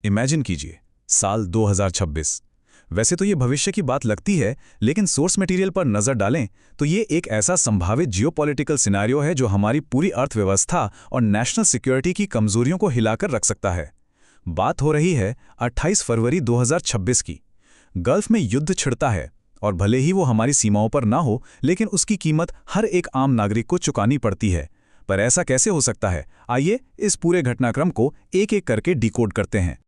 Imagine कीजिए, साल 2026। वैसे तो ये भविष्य की बात लगती है, लेकिन सोर्स मटेरियल पर नज़र डालें तो ये एक ऐसा संभावित जियोपॉलिटिकल सिनेरियो है जो हमारी पूरी अर्थव्यवस्था और नेशनल सिक्योरिटी की कमजोरियों को हिलाकर रख सकता है। बात हो रही है 28 फरवरी 2026 की। गल्फ में युद्ध छिड़ता है, और भले ही वो हमारी सीमाओं पर ना हो, लेकिन उसकी कीमत हर एक आम नागरिक को चुकानी पड़ती है। पर ऐसा कैसे हो सकता है? आइए इस पूरे घटनाक्रम को एक एक करके डिकोड करते हैं।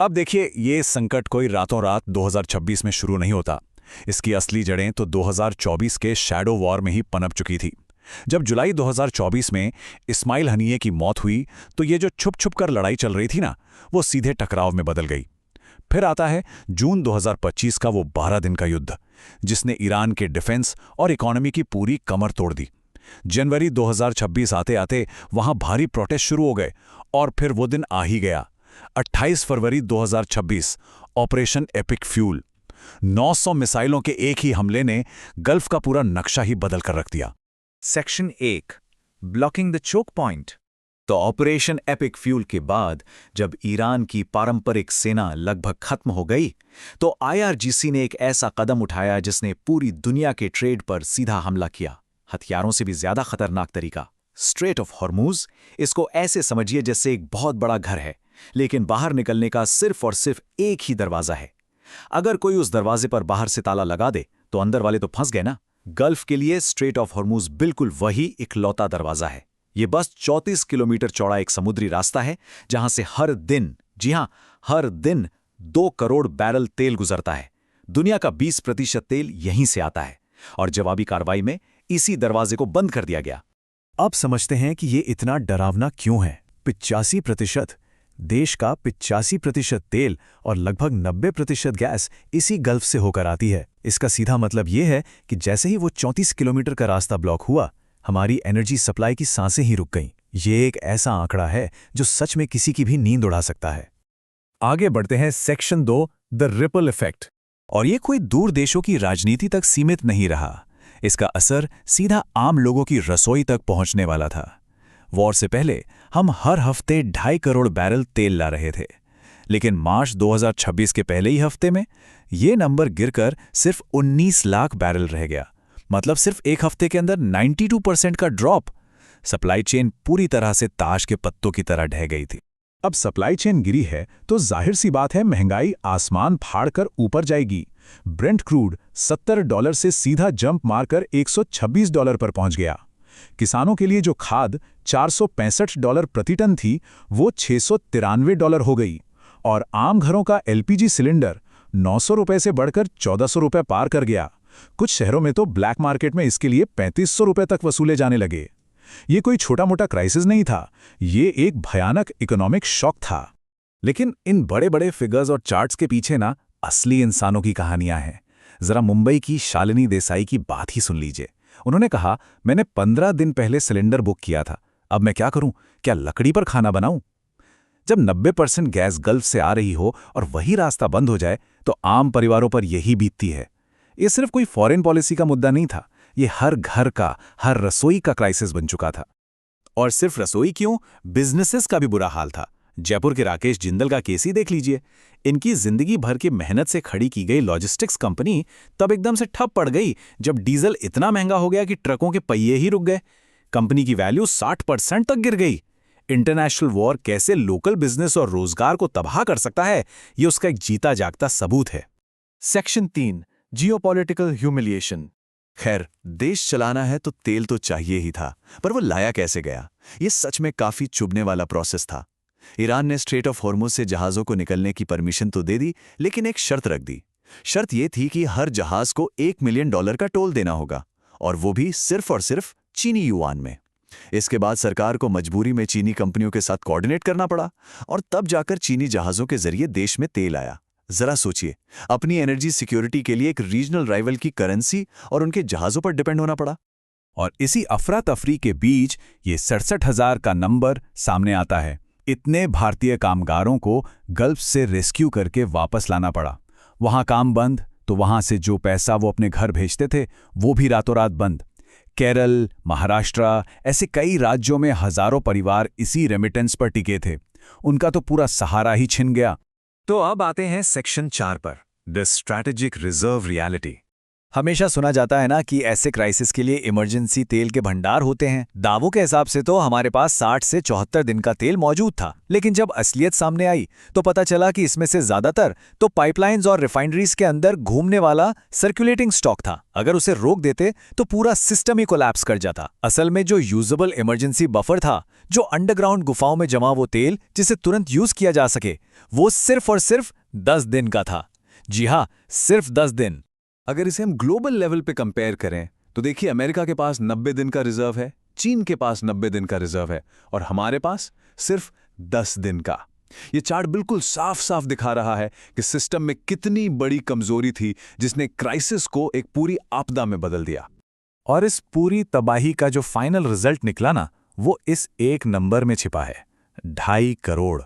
अब देखिए, ये संकट कोई रातों रात 2026 में शुरू नहीं होता। इसकी असली जड़ें तो 2024 के शैडो वॉर में ही पनप चुकी थी। जब जुलाई 2024 में इस्माइल हनीये की मौत हुई, तो ये जो छुप छुप कर लड़ाई चल रही थी ना, वो सीधे टकराव में बदल गई। फिर आता है जून 2025 का वो 12 दिन का युद्ध, जिसने ईरान के डिफेंस और इकोनॉमी की पूरी कमर तोड़ दी। जनवरी 2026 आते आते वहां भारी प्रोटेस्ट शुरू हो गए, और फिर वो दिन आ ही गया, 28 फरवरी 2026, ऑपरेशन एपिक फ्यूल। 900 मिसाइलों के एक ही हमले ने गल्फ का पूरा नक्शा ही बदल कर रख दिया। Section 1, blocking the choke point. तो ऑपरेशन एपिक फ्यूल के बाद जब ईरान की पारंपरिक सेना लगभग खत्म हो गई, तो आईआरजीसी ने एक ऐसा कदम उठाया जिसने पूरी दुनिया के ट्रेड पर सीधा हमला किया। हथियारों से भी ज्यादा खतरनाक तरीका, स्ट्रेट ऑफ हॉर्मूज। इसको ऐसे समझिए जैसे एक बहुत बड़ा घर है, लेकिन बाहर निकलने का सिर्फ और सिर्फ एक ही दरवाजा है। अगर कोई उस दरवाजे पर बाहर से ताला लगा दे तो अंदर वाले तो फंस गए ना। गल्फ के लिए स्ट्रेट ऑफ हॉर्मूज बिल्कुल वही इकलौता दरवाजा है। ये बस 34 किलोमीटर चौड़ा एक समुद्री रास्ता है, जहां से हर दिन, जी हां, हर दिन 2 करोड़ बैरल तेल गुजरता है। दुनिया का 20% तेल यहीं से आता है, और जवाबी कार्रवाई में इसी दरवाजे को बंद कर दिया गया। अब समझते हैं कि ये इतना डरावना क्यों है। 85%, देश का 85% तेल और लगभग 90% गैस इसी गल्फ से होकर आती है। इसका सीधा मतलब ये है कि जैसे ही वो 34 किलोमीटर का रास्ता ब्लॉक हुआ, हमारी एनर्जी सप्लाई की सांसें ही रुक गईं। ये एक ऐसा आंकड़ा है जो सच में किसी की भी नींद उड़ा सकता है। आगे बढ़ते हैं सेक्शन 2, द रिपल इफेक्ट। और ये कोई दूर देशों की राजनीति तक सीमित नहीं रहा। इसका असर सीधा आम लोगों की रसोई तक पहुंचने वाला था। वॉर से पहले हम हर हफ्ते 2.5 करोड़ बैरल तेल ला रहे थे, लेकिन मार्च 2026 के पहले ही हफ्ते में ये नंबर गिरकर सिर्फ 19 लाख बैरल रह गया। मतलब सिर्फ एक हफ्ते के अंदर 92% का ड्रॉप। सप्लाई चेन पूरी तरह से ताश के पत्तों की तरह ढह गई थी। अब सप्लाई चेन गिरी है तो जाहिर सी बात है, महंगाई आसमान फाड़कर ऊपर जाएगी। ब्रेंट क्रूड $70 से सीधा जंप मारकर $126 पर पहुंच गया। किसानों के लिए जो खाद $465 प्रति टन थी, वो $693 हो गई। और आम घरों का एलपीजी सिलेंडर ₹900 से बढ़कर ₹1400 पार कर गया। कुछ शहरों में तो ब्लैक मार्केट में इसके लिए ₹3500 तक वसूले जाने लगे। ये कोई छोटा मोटा क्राइसिस नहीं था, ये एक भयानक इकोनॉमिक शॉक था। लेकिन इन बड़े बड़े फिगर्स और चार्ट्स के पीछे ना असली इंसानों की कहानियां हैं। जरा मुंबई की शालिनी देसाई की बात ही सुन लीजिए। उन्होंने कहा, मैंने 15 दिन पहले सिलेंडर बुक किया था, अब मैं क्या करूं? क्या लकड़ी पर खाना बनाऊं? जब 90% गैस गल्फ से आ रही हो और वही रास्ता बंद हो जाए, तो आम परिवारों पर यही बीतती है। ये सिर्फ कोई फॉरेन पॉलिसी का मुद्दा नहीं था, ये हर घर का, हर रसोई का क्राइसिस बन चुका था। और सिर्फ रसोई क्यों, बिजनेसेस का भी बुरा हाल था। जयपुर के राकेश जिंदल का केस ही देख लीजिए। इनकी जिंदगी भर की मेहनत से खड़ी की गई लॉजिस्टिक्स कंपनी तब एकदम से ठप पड़ गई जब डीजल इतना महंगा हो गया कि ट्रकों के पहिए ही रुक गए। कंपनी की वैल्यू 60% तक गिर गई। इंटरनेशनल वॉर कैसे लोकल बिजनेस और रोजगार को तबाह कर सकता है, ये उसका एक जीता जागता सबूत है। Section 3, geopolitical humiliation. खैर, देश चलाना है तो तेल तो चाहिए ही था, पर वो लाया कैसे गया? ये सच में काफी चुभने वाला प्रोसेस था। ईरान ने स्ट्रेट ऑफ हॉर्मुज से जहाज़ों को निकलने की परमिशन तो दे दी, लेकिन एक शर्त रख दी। शर्त ये थी कि हर जहाज़ को $1 मिलियन का टोल देना होगा, और वो भी सिर्फ और सिर्फ चीनी युआन में। इसके बाद सरकार को मजबूरी में चीनी कंपनियों के साथ कोऑर्डिनेट करना पड़ा, और तब जाकर चीनी जहाज़ों के जरिए देश में तेल आया। जरा सोचिए, अपनी एनर्जी सिक्योरिटी के लिए एक रीजनल राइवल की करेंसी और उनके जहाज़ों पर डिपेंड होना पड़ा। और इसी अफरा तफरी के बीच ये 67,000 का नंबर सामने आता है। इतने भारतीय कामगारों को गल्फ से रेस्क्यू करके वापस लाना पड़ा। वहां काम बंद, तो वहां से जो पैसा वो अपने घर भेजते थे, वो भी रातों रात बंद। केरल, महाराष्ट्र, ऐसे कई राज्यों में हजारों परिवार इसी रेमिटेंस पर टिके थे। उनका तो पूरा सहारा ही छिन गया। तो अब आते हैं सेक्शन 4 पर, द स्ट्रैटेजिक रिजर्व रियलिटी। हमेशा सुना जाता है ना कि ऐसे क्राइसिस के लिए इमरजेंसी तेल के भंडार होते हैं। दावों के हिसाब से तो हमारे पास 60 से 74 दिन का तेल मौजूद था, लेकिन जब असलियत सामने आई तो पता चला कि इसमें से ज्यादातर तो पाइपलाइंस और रिफाइनरीज के अंदर घूमने वाला सर्कुलेटिंग स्टॉक था। अगर उसे रोक देते तो पूरा सिस्टम ही कोलैप्स कर जाता। असल में जो यूजेबल इमरजेंसी बफर था, जो अंडरग्राउंड गुफाओं में जमा वो तेल जिसे तुरंत यूज किया जा सके, वो सिर्फ और सिर्फ 10 दिन का था। जी हाँ, सिर्फ 10 दिन। अगर इसे हम ग्लोबल लेवल पे कंपेयर करें तो देखिए, अमेरिका के पास 90 दिन का रिजर्व है, चीन के पास 90 दिन का रिजर्व है और हमारे पास सिर्फ 10 दिन का। ये चार्ट बिल्कुल साफ साफ दिखा रहा है कि सिस्टम में कितनी बड़ी कमजोरी थी जिसने क्राइसिस को एक पूरी आपदा में बदल दिया। और इस पूरी तबाही का जो फाइनल रिजल्ट निकला ना, वो इस एक नंबर में छिपा है, 2.5 करोड़।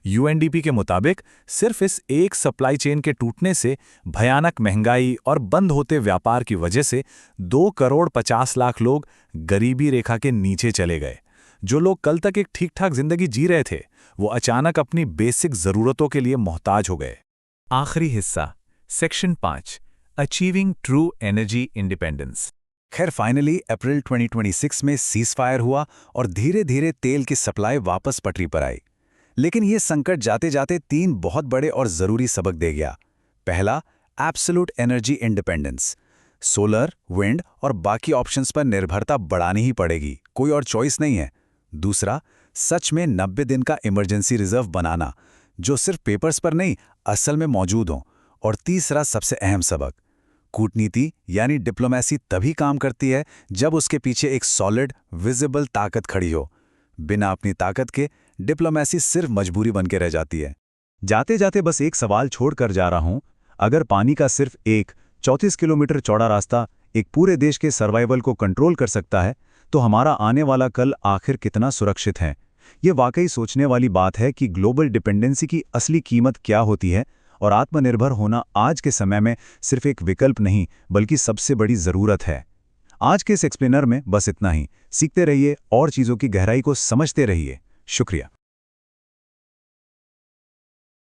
यूएनडीपी के मुताबिक सिर्फ इस एक सप्लाई चेन के टूटने से, भयानक महंगाई और बंद होते व्यापार की वजह से 2 करोड़ 50 लाख लोग गरीबी रेखा के नीचे चले गए। जो लोग कल तक एक ठीक ठाक जिंदगी जी रहे थे, वो अचानक अपनी बेसिक जरूरतों के लिए मोहताज हो गए। आखिरी हिस्सा, section 5, achieving true energy independence. खैर, फाइनली अप्रैल 2026 में सीज़फायर हुआ और धीरे धीरे तेल की सप्लाई वापस पटरी पर आई। लेकिन ये संकट जाते जाते 3 बहुत बड़े और ज़रूरी सबक दे गया। पहला, absolute energy independence. Solar, wind और बाकी ऑप्शंस पर निर्भरता बढ़ानी ही पड़ेगी, कोई और चॉइस नहीं है। दूसरा, सच में 90 दिन का इमरजेंसी रिजर्व बनाना, जो सिर्फ पेपर्स पर नहीं, असल में मौजूद हो। और तीसरा सबसे अहम सबक, कूटनीति यानी डिप्लोमेसी तभी काम करती है जब उसके पीछे एक सॉलिड, विजिबल ताकत खड़ी हो। बिना अपनी ताकत के डिप्लोमेसी सिर्फ मजबूरी बन के रह जाती है। जाते जाते बस एक सवाल छोड़ कर जा रहा हूं, अगर पानी का सिर्फ एक 34 किलोमीटर चौड़ा रास्ता एक पूरे देश के सर्वाइवल को कंट्रोल कर सकता है, तो हमारा आने वाला कल आखिर कितना सुरक्षित है। ये वाकई सोचने वाली बात है कि ग्लोबल डिपेंडेंसी की असली कीमत क्या होती है और आत्मनिर्भर होना आज के समय में सिर्फ एक विकल्प नहीं, बल्कि सबसे बड़ी ज़रूरत है। आज के इस एक्सप्लेनर में बस इतना ही। सीखते रहिए और चीज़ों की गहराई को समझते रहिए। शुक्रिया।